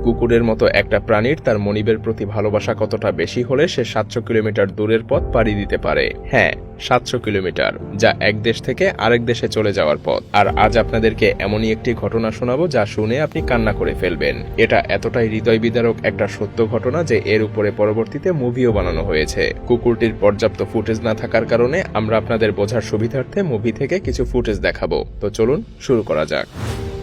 কুকুরের মতো একটা প্রাণীর তার মনিবের প্রতি ভালোবাসা কতটা বেশি হলে সে ৭০০ কিলোমিটার দূরের পথ পাড়ি দিতে পারে। হ্যাঁ, ৭০০ কিলোমিটার, যা এক দেশ থেকে আরেক দেশে চলে যাওয়ার পথ। আর আজ আপনাদেরকে এমনই একটি ঘটনা শোনাবো যা শুনে আপনি কান্না করে ফেলবেন। এটা এতটাই হৃদয় বিদারক একটা সত্য ঘটনা যে এর উপরে পরবর্তীতে মুভিও বানানো হয়েছে। কুকুরটির পর্যাপ্ত ফুটেজ না থাকার কারণে আমরা আপনাদের বোঝার সুবিধার্থে মুভি থেকে কিছু ফুটেজ দেখাবো। তো চলুন শুরু করা যাক।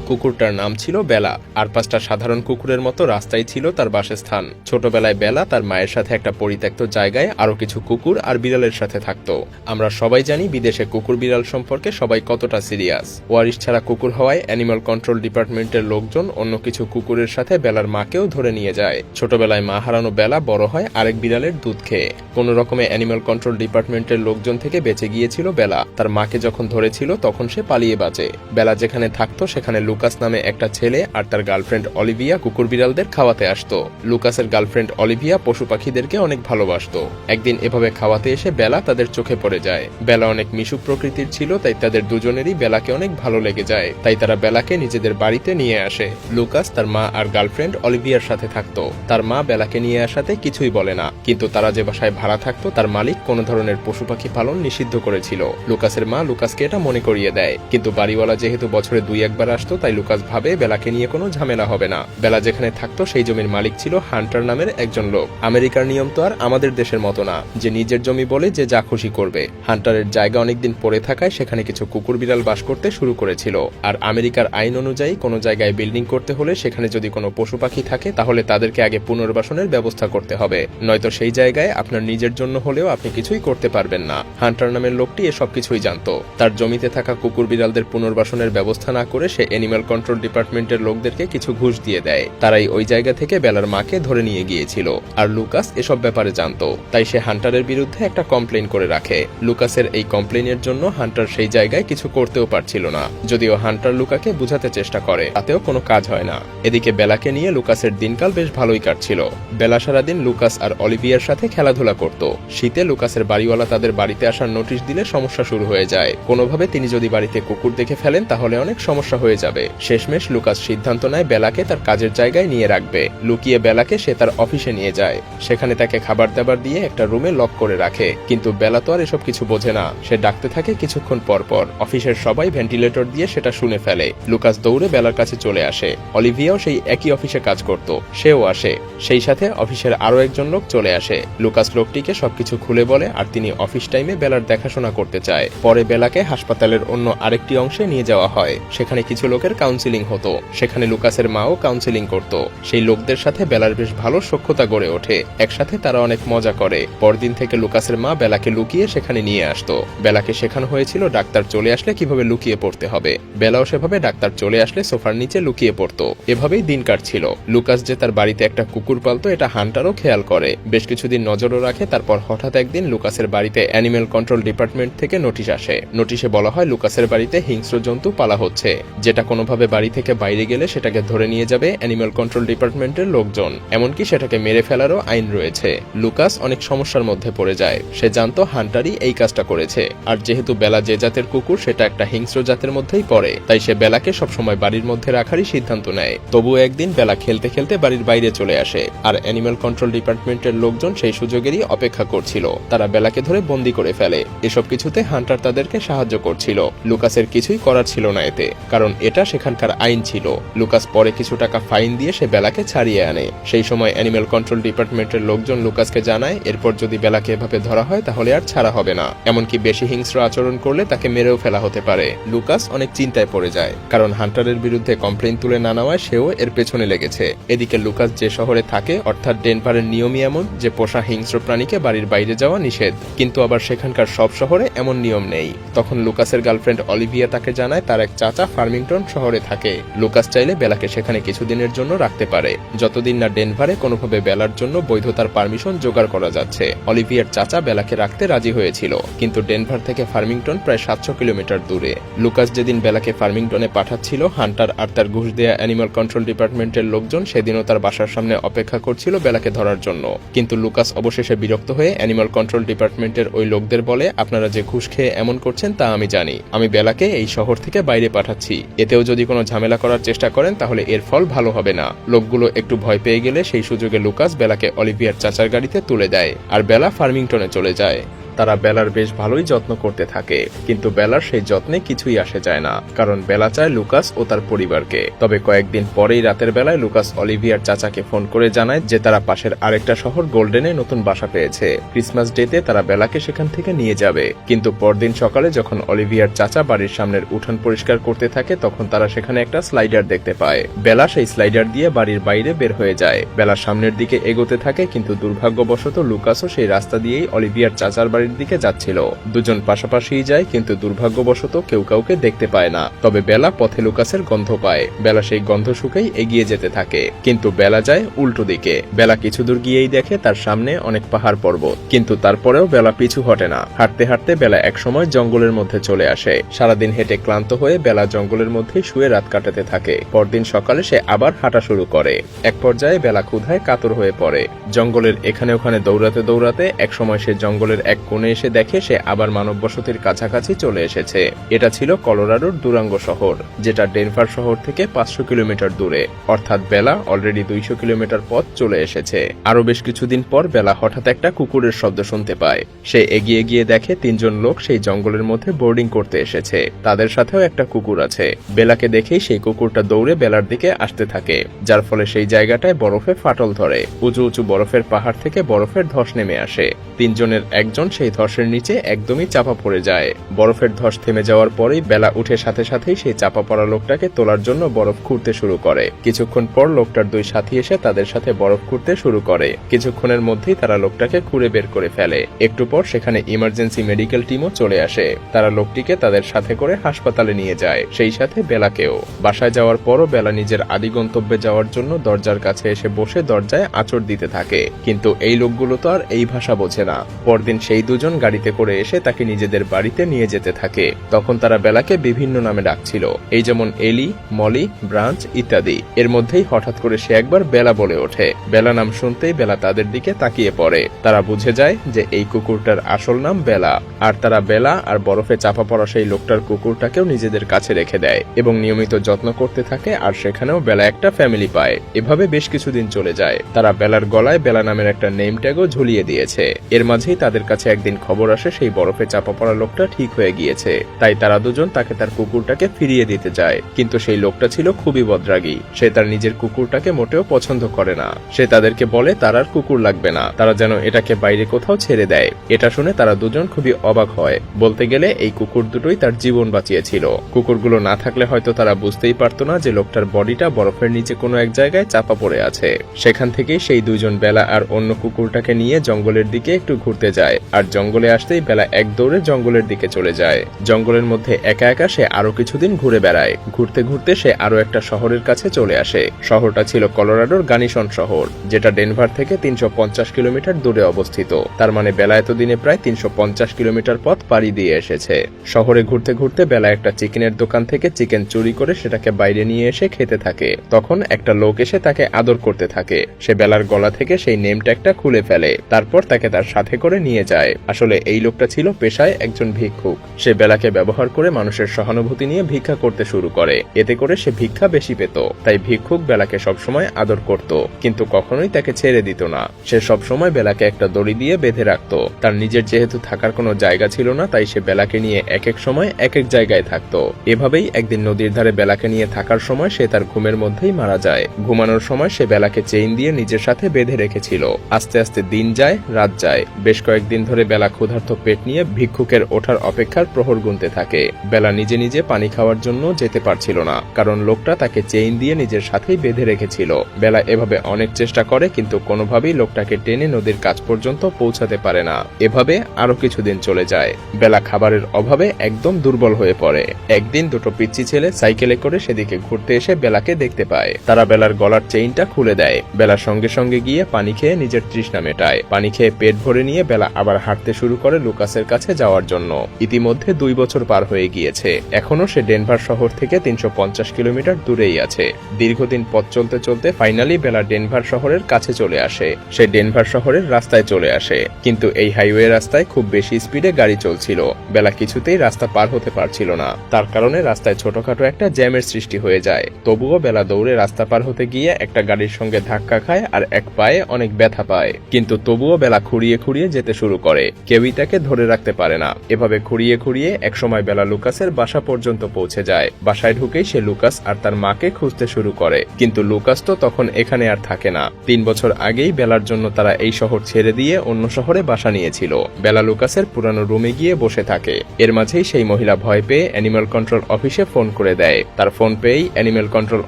কুকুরটার নাম ছিল বেলা, আর ৫টা সাধারণ কুকুরের মতো রাস্তায় ছিল তার বাসস্থান। ছোটবেলায় বেলা তার মায়ের সাথে একটা পরিত্যক্ত জায়গায় আরো কিছু কুকুর আর বিড়ালের সাথে থাকতো। আমরা সবাই জানি বিদেশে কুকুর বিড়াল সম্পর্কে সবাই কতটা সিরিয়াস। ওয়ারিশ ছাড়া কুকুর হওয়ায় অ্যানিমাল কন্ট্রোল ডিপার্টমেন্টের লোকজন অন্য কিছু কুকুরের সাথে বেলার মাকেও ধরে নিয়ে যায়। ছোটবেলায় মা হারানো বেলা বড় হয় আরেক বিড়ালের দুধ খেয়ে। কোন রকমে অ্যানিমাল কন্ট্রোল ডিপার্টমেন্টের লোকজন থেকে বেঁচে গিয়েছিল বেলা। তার মাকে যখন ধরেছিল তখন সে পালিয়ে বাঁচে। বেলা যেখানে থাকতো সেখানে লুকাস নামে একটা ছেলে আর তার গার্লফ্রেন্ড অলিভিয়া কুকুর বিড়ালদের খাওয়াতে আসতো। লুকাসের গার্লফ্রেন্ড অলিভিয়া পশু পাখিদেরকে অনেক ভালোবাসতো। একদিন এভাবে খাওয়াতে এসে বেলা তাদের চোখে পড়ে যায়। বেলা অনেক মিশুক প্রকৃতির ছিল, তাই তাদের দুজনেরই বেলাকে অনেক ভালো লেগে যায়। তাই তারা বেলাকে নিজেদের বাড়িতে নিয়ে আসে। লুকাস তার মা আর গার্লফ্রেন্ড অলিভিয়ার সাথে থাকতো। তার মা বেলাকে নিয়ে আসাতে কিছুই বলে না, কিন্তু তারা যে বাসায় ভাড়া থাকতো তার মালিক কোনো ধরনের পশু পাখি পালন নিষিদ্ধ করেছিল। লুকাসের মা লুকাসকে এটা মনে করিয়ে দেয়, কিন্তু বাড়িওয়ালা যেহেতু বছরে ২-১ বার আসতো তাই লুকাস ভাবে বেলাকে নিয়ে কোনো ঝামেলা হবে না। বেলা যেখানে থাকতো সেই জমির মালিক ছিল হান্টার নামের একজন লোক। আমেরিকার নিয়ম তো আর আমাদের দেশের মতো না যে নিজের জমি বলে যে যা খুশি করবে। হান্টারের জায়গা অনেকদিন পড়ে থাকায় সেখানে কিছু কুকুর বিড়াল বাস করতে শুরু করেছিল। আর আমেরিকার আইন অনুযায়ী কোনো জায়গায় বিল্ডিং করতে হলে সেখানে যদি কোনো পশু পাখি থাকে তাহলে তাদেরকে আগে পুনর্বাসনের ব্যবস্থা করতে হবে, নয়তো সেই জায়গায় আপনার নিজের জন্য হলেও আপনি কিছুই করতে পারবেন না। হান্টার নামের লোকটি এসব কিছুই জানতো। তার জমিতে থাকা কুকুর বিড়ালদের পুনর্বাসনের ব্যবস্থা না করে সে অ্যানিমাল কন্ট্রোল ডিপার্টমেন্টের লোকদেরকে কিছু ঘুষ দিয়ে দেয়। তারাই ওই জায়গা থেকে বেলার মাকে ধরে নিয়ে গিয়েছিল। আর লুকাস এসব ব্যাপারে জানতো, তাই সে হান্টারের বিরুদ্ধে একটা কমপ্লেইন করে রাখে। লুকাসের এই কমপ্লেইনের জন্য হান্টার সেই জায়গায় কিছু করতেও পারছিল না। যদিও হান্টার লুকাকে বুঝাতে চেষ্টা করে, তাতেও কোনো কাজ হয় না। এদিকে বেলাকে নিয়ে লুকাসের দিনকাল বেশ ভালোই কাটছিল। বেলা সারাদিন লুকাস আর অলিভিয়ার সাথে খেলাধুলা করত। শীতে লুকাসের বাড়িওয়ালা তাদের বাড়িতে আসার নোটিশ দিলে সমস্যা শুরু হয়ে যায়। কোনোভাবে তিনি যদি বাড়িতে কুকুর দেখে ফেলেন তাহলে অনেক সমস্যা হয়ে যাবে। শেষমেশ লুকাস সিদ্ধান্ত নেয় বেলাকে তার কাজের জায়গায় নিয়ে রাখবে। লুকিয়ে বেলাকে সে তার অফিসে নিয়ে যায়। সেখানে তাকে খাবার দাবার দিয়ে একটা রুমে লক করে রাখে। কিন্তু বেলা তো আর এসব কিছু বোঝে না। সে ডাকতে থাকে কিছুক্ষণ পর পর। অফিসের সবাই ভেন্টিলেটর দিয়ে সেটা শুনে ফেলে। লুকাস দৌড়ে বেলার কাছে চলে আসে। অলিভিয়াও সেই একই অফিসে কাজ করত, সেও আসে। সেই সাথে অফিসের আরো একজন লোক চলে আসে। লুকাস লোকটিকে সবকিছু খুলে বলে আর তিনি অফিস টাইমে বেলার দেখাশোনা করতে চায়। পরে বেলাকে হাসপাতালের অন্য আরেকটি অংশে নিয়ে যাওয়া হয়। সেখানে কিছু লোকের কাউন্সিলিং হতো। সেখানে লুকাসের মাও কাউন্সিলিং করত। সেই লোকদের সাথে বেলার বেশ ভালো সখ্যতা গড়ে ওঠে। একসাথে তারা অনেক মজা করে। পরদিন থেকে লুকাসের মা বেলাকে লুকিয়ে সেখানে নিয়ে আসতো। বেলাকে শেখানো হয়েছিল ডাক্তার চলে আসলে কিভাবে লুকিয়ে পড়তে হবে। বেলাও সেভাবে ডাক্তার চলে আসলে সোফার নিচে লুকিয়ে পড়তো। এভাবেই দিন কাটছিল। লুকাস যে তার বাড়িতে একটা কুকুর পালতো এটা হান্টারও খেয়াল করে। বেশ কিছুদিন নজরও রাখে। তারপর হঠাৎ একদিন লুকাসের বাড়িতে অ্যানিমেল কন্ট্রোল ডিপার্টমেন্ট থেকে নোটিশ আসে। নোটিশে বলা হয় লুকাসের বাড়িতে হিংস্র জন্তু পালা হচ্ছে, যেটা কোনোভাবে বাড়ি থেকে বাইরে গেলে সেটাকে ধরে নিয়ে যাবে অ্যানিমাল কন্ট্রোল ডিপার্টমেন্টের লোকজন। এমনকি সেটাকে মেরে ফেলারও আইন রয়েছে। লুকাস অনেক সমস্যার মধ্যে পড়ে যায়। সে জানতো হান্টারই এই কাজটা করেছে। আর যেহেতু বেলা যে জাতের কুকুর সেটা একটা হিংস্র জাতের মধ্যেই পড়ে, তাই সে বেলাকে সবসময় বাড়ির মধ্যে রাখারই সিদ্ধান্ত নেয়। তবুও একদিন বেলা খেলতে খেলতে বাড়ির বাইরে চলে আসে। আর অ্যানিমাল কন্ট্রোল ডিপার্টমেন্টের লোকজন সেই সুযোগেরই অপেক্ষা করছিল। তারা বেলাকে ধরে বন্দি করে ফেলে। এসব কিছুতে হান্টার তাদেরকে সাহায্য করছিল। লুকাসের কিছুই করার ছিল না এতে, কারণ এটা সেখানকার আইন ছিল। লুকাস পরে কিছু টাকা ফাইন দিয়ে সে বেলাকে ছাড়িয়ে আনে। সেই সময় অ্যানিমাল কন্ট্রোল ডিপার্টমেন্টের লোকজন লুকাসকে জানায় এরপর যদি বেলাকে এভাবে ধরা হয় তাহলে আর ছাড়া হবে না। এমনকি বেশি হিংস্র আচরণ করলে তাকে মেরেও ফেলা হতে পারে। লুকাস অনেক চিন্তায় পড়ে যায়, কারণ হান্টারের বিরুদ্ধে কমপ্লেইন তুলে না নেওয়ায় সেও এর পেছনে লেগেছে। এদিকে লুকাস যে শহরে থাকে অর্থাৎ ডেনভারের নিয়মই এমন যে পোষা হিংস্র প্রাণীকে বাড়ির বাইরে যাওয়া নিষেধ। কিন্তু আবার সেখানকার সব শহরে এমন নিয়ম নেই। তখন লুকাসের গার্লফ্রেন্ড অলিভিয়া তাকে জানায় তার এক চাচা ফার্মিংটন শহরে থাকে। লুকাস চাইলে বেলাকে সেখানে কিছুদিনের জন্য রাখতে পারে, যতদিন না ডেনভারে কোনোভাবে বেলার জন্য বৈধতার পারমিশন জোগাড় করা যাচ্ছে। অলিভিয়ার চাচা বেলাকে রাখতে রাজি হয়েছিল, কিন্তু ডেনভার থেকে ফার্মিংটন প্রায় ৭০০ কিলোমিটার দূরে। লুকাস যেদিন বেলাকে ফার্মিংটনে পাঠাচ্ছিল হান্টার আর তার ঘুষ দেয়া অ্যানিমাল কন্ট্রোল ডিপার্টমেন্টের লোকজন সেদিনও তার বাসার সামনে অপেক্ষা করছিল বেলাকে ধরার জন্য। কিন্তু লুকাস অবশেষে বিরক্ত হয়ে অ্যানিমাল কন্ট্রোল ডিপার্টমেন্টের ওই লোকদের বলে আপনারা যে ঘুষ খেয়ে এমন করছেন তা আমি জানি। আমি বেলাকে এই শহর থেকে বাইরে পাঠাচ্ছি। এতেও যদি কোনো ঝামেলা করার চেষ্টা করেন তাহলে এর ফল ভালো হবে না। লোকগুলো একটু ভয় পেয়ে গেলে সেই সুযোগে লুকাস বেলাকে অলিভিয়ার চাচার গাড়িতে তুলে দেয় আর বেলা ফার্মিংটনে চলে যায়। তারা বেলার বেশ ভালোই যত্ন করতে থাকে, কিন্তু বেলার সেই যত্নে কিছুই আসে যায় না, কারণ বেলা চায় লুকাস ও তার পরিবারকে। তবে কয়েকদিন পরেই রাতের বেলায় লুকাস অলিভিয়ার চাচাকে ফোন করে জানায় যে তারা পাশের আরেকটা শহর গোল্ডেনে নতুন বাসা পেয়েছে। ক্রিসমাস ডেতে তারা বেলাকে সেখান থেকে নিয়ে যাবে। কিন্তু পরদিন সকালে যখন অলিভিয়ার চাচা বাড়ির সামনের উঠান পরিষ্কার করতে থাকে তখন তারা সেখানে একটা স্লাইডার দেখতে পায়। বেলা সেই স্লাইডার দিয়ে বাড়ির বাইরে বের হয়ে যায়। বেলা সামনের দিকে এগোতে থাকে, কিন্তু দুর্ভাগ্যবশত লুকাসও সেই রাস্তা দিয়েই অলিভিয়ার চাচার বাড়ির দিকে যাচ্ছিল। দুজন পাশাপাশিই যায়, কিন্তু দুর্ভাগ্যবশত কেউ কাউকে দেখতে পায় না। তবে বেলা পথে লুকাসের গন্ধ পায়। বেলা সেই গন্ধ শুকেই এগিয়ে যেতে থাকে, কিন্তু বেলা যায় উল্টো দিকে। বেলা কিছু দূর গিয়েই দেখে তার সামনে অনেক পাহাড় পর্বত, কিন্তু তারপরেও বেলা পিছু হটে না। হাঁটতে হাঁটতে বেলা একসময় জঙ্গলের মধ্যে চলে আসে। সারাদিন হেঁটে ক্লান্ত হয়ে বেলা জঙ্গলের মধ্যেই শুয়ে রাত কাটাতে থাকে। পরদিন সকালে সে আবার হাঁটা শুরু করে। এক পর্যায়ে বেলা ক্ষুধায় কাতর হয়ে পড়ে। জঙ্গলের এখানে ওখানে দৌড়াতে দৌড়াতে একসময় সে জঙ্গলের এক কোণে এসে দেখে সে আবার মানব বসতির কাছাকাছি চলে এসেছে। এটা ছিল কলোরাডোর দুরাঙ্গো শহর, যেটা ডেনভার শহর থেকে 500 কিলোমিটার দূরে। অর্থাৎ বেলা অলরেডি 200 কিলোমিটার পথ চলে এসেছে। আরো বেশ কিছুদিন পর বেলা হঠাৎ একটা কুকুরের শব্দ শুনতে পায়। সে এগিয়ে গিয়ে দেখে 3 জন লোক সেই জঙ্গলের মধ্যে বোর্ডিং করতে এসেছে। তাদের সাথেও একটা কুকুর আছে। বেলাকে দেখেই সেই কুকুরটা দৌড়ে বেলার দিকে আসতে থাকে, যার ফলে সেই জায়গাটায় বরফে ফাটল ধরে। উঁচু উঁচু বরফের পাহাড় থেকে বরফের ধস নেমে আসে। 3 জনের একজন সেই ধসের নিচে একদমই চাপা পড়ে যায়। বরফের ধস থেমে যাওয়ার পরেই বেলা উঠে সাথে সাথেই সেই চাপা পড়া লোকটাকে তোলার জন্য বরফ খুঁড়তে শুরু করে। কিছুক্ষণ পর লোকটার 2 সাথী এসে তাদের সাথে বরফ খুঁড়তে শুরু করে। কিছুক্ষণের মধ্যেই তারা লোকটাকে খুঁড়ে বের করে ফেলে। একটু পর সেখানে ইমার্জেন্সি মেডিকেল টিমও চলে আসে। তারা লোকটিকে তাদের সাথে করে হাসপাতালে নিয়ে যায়, সেই সাথে বেলাকেও। বাসায় যাওয়ার পরও বেলা নিজের আদি গন্তব্যে যাওয়ার জন্য দরজার কাছে এসে বসে দরজায় আঁচড় দিতে থাকে। কিন্তু এই লোকগুলো তো আর এই ভাষা বোঝে না। পরদিন সেই দুজন গাড়িতে করে এসে তাকে নিজেদের বাড়িতে নিয়ে যেতে থাকে। তখন তারা বেলাকে বিভিন্ন নামে ডাকছিল, এই যেমন এলি, মলি, ব্রাঞ্চ ইত্যাদি। এর মধ্যেই হঠাৎ করে সে একবার বেলা বলে ওঠে। বেলা নাম শুনতেই বেলা তাদের দিকে তাকিয়ে পড়ে। তারা বুঝে যায় যে এই কুকুরটার আসল নাম বেলা, আর তারা বেলা আর বরফে চাপা পড়া সেই লোকটার কুকুরটাকেও নিজেদের কাছে রেখে দেয় এবং নিয়মিত যত্ন করতে থাকে। আর সেখানেও বেলা একটা ফ্যামিলি পায়। এভাবে বেশ কিছুদিন চলে যায়। তারা বেলার গলায় বেলা নামের একটা নেম ট্যাগও ঝুলিয়ে দিয়েছে। এর মাঝেই তাদের কাছে একদিন খবর আসে সেই বরফে চাপা পড়া লোকটা ঠিক হয়ে গিয়েছে। তাই তারা দুজন তাকে তার কুকুরটাকে ফিরিয়ে দিতে যায়। কিন্তু সেই লোকটা ছিল খুবই বদরাগী। সে তার নিজের কুকুরটাকে মোটেও পছন্দ করে না। সে তাদেরকে বলে তার আর কুকুর লাগবে না, তারা যেন এটাকে বাইরে কোথাও ছেড়ে দেয়। এটা শুনে তারা দুজন খুবই অবাক হয়। বলতে গেলে এই কুকুর দুটোই তার জীবন বাঁচিয়েছিল। কুকুরগুলো না থাকলে হয়তো তারা বুঝতেই পারতো না যে লোকটার বডিটা বরফের নিচে কোনো এক জায়গায় চাপা পড়ে আছে। সেখান থেকেই সেই দুজন বেলা আর অন্য কুকুরটাকে নিয়ে জঙ্গলের দিকে একটু ঘুরতে যায়। আর জঙ্গলে আসতেই বেলা এক দৌড়ে জঙ্গলের দিকে চলে যায়। জঙ্গলের মধ্যে একা একা সে আরো কিছুদিন ঘুরে বেড়ায়। ঘুরতে ঘুরতে সে আরো একটা শহরের কাছে চলে আসে। শহরটা ছিল কলোরাডোর গানিসন শহর, যেটা ডেনভার থেকে 350 কিলোমিটার দূরে অবস্থিত। তার মানে বেলা এতদিনে প্রায় 350 কিলোমিটার পথ পাড়ি দিয়ে এসেছে। শহরে ঘুরতে ঘুরতে বেলা একটা চিকেনের দোকান থেকে চিকেন চুরি করে সেটাকে বাইরে নিয়ে এসে খেতে থাকে। তখন একটা লোক এসে তাকে আদর করতে থাকে। সে বেলার গলা থেকে সেই নেম ট্যাগটা খুলে ফেলে, তারপর তাকে তার সাথে করে নিয়ে যায়। আসলে এই লোকটা ছিল পেশায় একজন ভিক্ষুক। সে বেলাকে ব্যবহার করে মানুষের সহানুভূতি নিয়ে ভিক্ষা করতে শুরু করে। এতে করে সে ভিক্ষা বেশি পেত। তাই ভিক্ষুক বেলাকে সবসময় আদর করত, কিন্তু কখনোই তাকে ছেড়ে দিত না। সে সবসময় বেলাকে একটা দড়ি দিয়ে বেঁধে রাখত। তার নিজের যেহেতু থাকার কোনো জায়গা ছিল না, তাই সে বেলাকে নিয়ে এক এক সময় এক এক জায়গায় থাকত। এভাবেই একদিন নদীর ধারে বেলাকে নিয়ে থাকার সময় সে তার ঘুমের মধ্যেই মারা যায়। ঘুমানোর সময় সে বেলাকে চেইন দিয়ে নিজের সাথে বেঁধে রেখেছিল। আস্তে আস্তে দিন যায়, রাত যায়। বেশ কয়েকদিন ধরে বেলা ক্ষুধার্ত পেট নিয়ে ভিক্ষুকের ওঠার অপেক্ষার প্রহর গুনতে থাকে। বেলা নিজে নিজে পানি খাওয়ার জন্য যেতে পারছিল না, কারণ লোকটা তাকে চেইন দিয়ে নিজের সাথেই বেঁধে রেখেছিল। বেলা এভাবে অনেক চেষ্টা করে, কিন্তু কোনোভাবেই লোকটাকে টেনে নদীর কাছ পর্যন্ত পৌঁছাতে পারে না। এভাবে আরো কিছুদিন চলে যায়। বেলা খাবারের অভাবে একদম দুর্বল হয়ে পড়ে। একদিন দুটো পিচ্চি ছেলে সাইকেলে করে সেদিকে ঘুরতে এসে বেলাকে দেখতে পায়। তারা বেলার গলার চেইনটা খুলে দেয়। বেলার সঙ্গে সঙ্গে গিয়ে পানি খেয়ে নিজের তৃষ্ণা মেটায়। পানি খেয়ে পেট ভরে নিয়ে বেলা আবার হাঁটতে শুরু করে লুকাসের কাছে যাওয়ার জন্য। ইতিমধ্যে 2 বছর পার হয়ে গিয়েছে, এখনো সে ডেনভার শহর থেকে 350 কিলোমিটার দূরেই আছে। দীর্ঘদিন পথ চলতে চলতে ফাইনালি বেলা ডেনভার শহরের কাছে চলে আসে। সে ডেনভার শহরের রাস্তায় চলে আসে, কিন্তু এই হাইওয়ে রাস্তায় খুব বেশি স্পিডে গাড়ি চলছিল। বেলা কিছুতেই রাস্তা পার হতে পারছিল না, তার কারণে রাস্তায় ছোটখাটো একটা জ্যামের সৃষ্টি হয়ে যায়। তবুও বেলা দৌড়ে রাস্তা পার হতে গিয়ে একটা গাড়ির সঙ্গে ধাক্কা খায় আর এক পায়ে অনেক ব্যথা পায়। কিন্তু তবুও বেলা খুঁড়িয়ে খুঁড়িয়ে যেতে শুরু করে, কেউই তাকে ধরে রাখতে পারে না। এভাবে খুঁড়িয়ে খুঁড়িয়ে একসময় বেলা লুকাসের বাসা পর্যন্ত পৌঁছে যায়। বাসায় ঢুকেই সে লুকাস আর তার মাকে খুঁজতে শুরু করে, কিন্তু লুকাস তো তখন এখানে আর থাকে না। 3 বছর আগেই বেলার জন্য তারা এই শহর ছেড়ে দিয়ে অন্য শহরে বাসা নিয়েছিল। বেলা লুকাসের পুরানো রুমে গিয়ে বসে থাকে। এর মাঝেই সেই মহিলা ভয় পেয়ে অ্যানিমাল কন্ট্রোল অফিসে ফোন করে দেয়। তার ফোন পেয়েই অ্যানিমাল কন্ট্রোল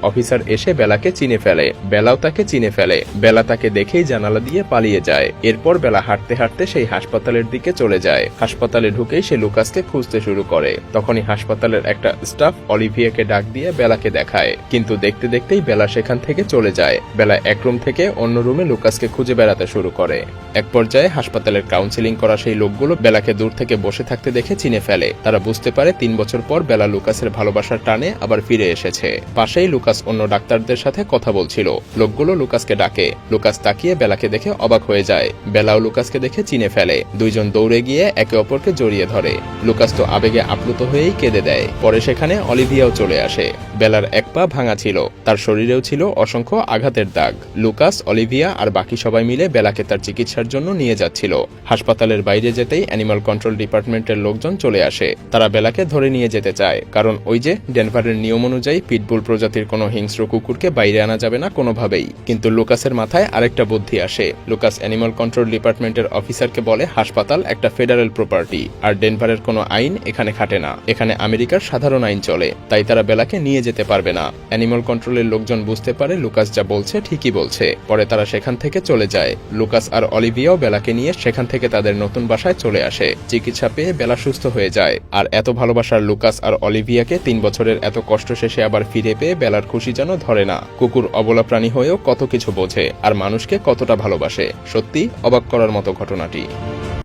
অফিসার এসে বেলাকে চিনে ফেলে। বেলাও তাকে চিনে ফেলে। বেলা তাকে দেখেই জানালা দিয়ে পালিয়ে যায়। এরপর বেলা হাঁটতে হাঁটতে সেই হাসপাতালের দিকে চলে যায়। হাসপাতালে ঢুকেই সে লুকাসকে খুঁজতে শুরু করে। তখনই হাসপাতালের একটা স্টাফ অলিভিয়াকে ডাক দিয়ে বেলাকে দেখায়, কিন্তু দেখতে দেখতেই বেলা সেখান থেকে চলে যায়। বেলা এক রুম থেকে অন্য রুমে লুকাসকে খুঁজে বেড়াতে শুরু করে। এক পর্যায়ে হাসপাতালের কাউন্সিলিং করা সেই লোকগুলো বেলাকে দূর থেকে বসে থাকতে দেখে চিনে ফেলে। তারা বুঝতে পারে 3 বছর পর বেলা লুকাসের ভালোবাসার টানে আবার ফিরে এসেছে। পাশেই লুকাস অন্য ডাক্তারদের সাথে কথা বলছিল। লোকগুলো লুকাসকে ডাকে। লুকাস তাকিয়ে বেলাকে দেখে অবাক হয়ে যায়। বেলাও লুকাসকে দেখে চিনে ফেলে। দুইজন দৌড়ে গিয়ে একে অপরকে জড়িয়ে ধরে। লুকাস তো আবেগে আপ্লুত হয়েই কেঁদে দেয়। পরে সেখানে অলিভিয়াও চলে আসে। বেলার এক পা ভাঙা ছিল, তার শরীরেও ছিল অসংখ্য আঘাতের দাগ। লুকাস, অলিভিয়া আর বাকি সবাই মিলে বেলাকে তার চিকিৎসার জন্য নিয়ে যাচ্ছিল। হাসপাতালের বাইরে যেতেই অ্যানিমাল কন্ট্রোল ডিপার্টমেন্টের লোকজন চলে আসে। তারা বেলাকে ধরে নিয়ে যেতে চায়, কারণ ওই যে ডেনভারের নিয়ম অনুযায়ী পিটবুল প্রজাতির কোনো হিংস্র কুকুরকে বাইরে আনা যাবে না কোনোভাবেই। কিন্তু লুকাসের মাথায় আরেকটা বুদ্ধি আসে। লুকাস অ্যানিমাল কন্ট্রোল ডিপার্টমেন্টের অফিসারকে বলে হাসপাতাল একটা ফেডারেল প্রপার্টি, আর ডেনভারের কোনো আইন এখানে খাটে না। এখানে আমেরিকার সাধারণ আইন চলে, তাই তারা বেলাকে নিয়ে যেতে পারবে না। অ্যানিমাল কন্ট্রোলের লোকজন বুঝতে পারে লুকাস যা বলছে ঠিকই বলছে। পরে তারা সেখান থেকে চলে যায়। লুকাস আর অলিভিয়াও বেলাকে নিয়ে সেখান থেকে তাদের নতুন বাসায় চলে আসে। চিকিৎসা পেয়ে বেলা সুস্থ হয়ে যায়। আর এত ভালোবাসার লুকাস আর অলিভিয়াকে 3 বছরের এত কষ্ট শেষে আবার ফিরে পেয়ে বেলার খুশি যেন ধরে না। কুকুর অবলা প্রাণী হয়েও কত কিছু বোঝে আর মানুষকে কতটা ভালোবাসে। সত্যি অবাক করার মতো ঘটনাটি।